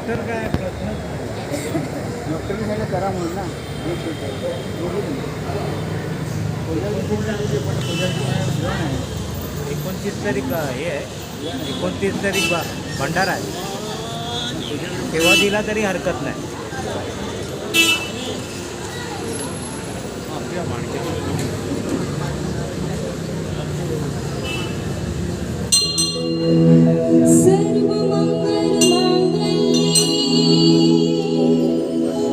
Doctor काय प्रश्नच doctor झालं करा म्हणून ना. पण 29 तारीख हे आहे, 29 तारीख भंडारा आहे, तेव्हा दिला तरी हरकत नाही. आपल्या सर्व मंगल मांगल्ये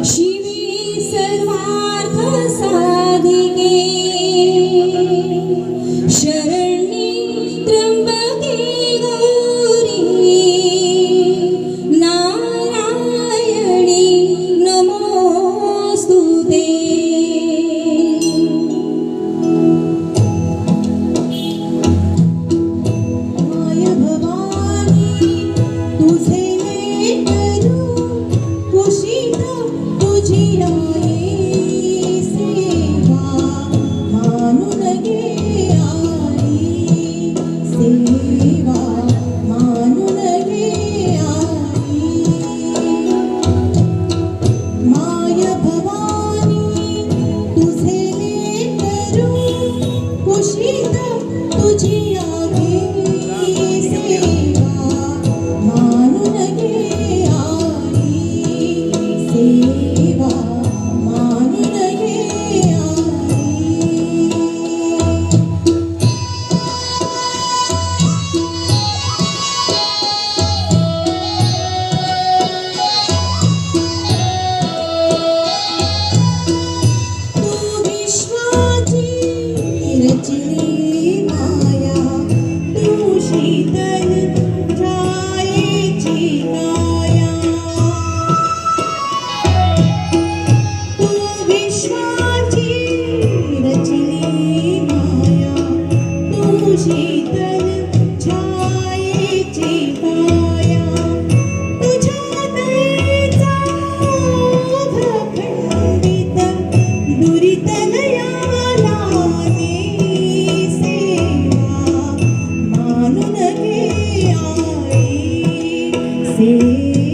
शिवे सर्वार्थ साधिके शरण्ये त्र्यंबके गौरी नारायणी नमोस्तुते. माय भवानी तुझे लेकरू कुशीत तुझी आई सेवा मानून घे आई सेवा मानून घे आई. माय भवानी तुझे लेकरू कुशीत तुझी आई सेवा मानून घे आई सेवा मानून घे आई. तू विश्वाची रचली माया तू शीतल छायेची काया. तू विश्वाची रचली माया तू शीतल छायेची काया. तुझ्या दयेचा ओघ खंडित दुरितलया लाने सेवा मानून घे आई सेवा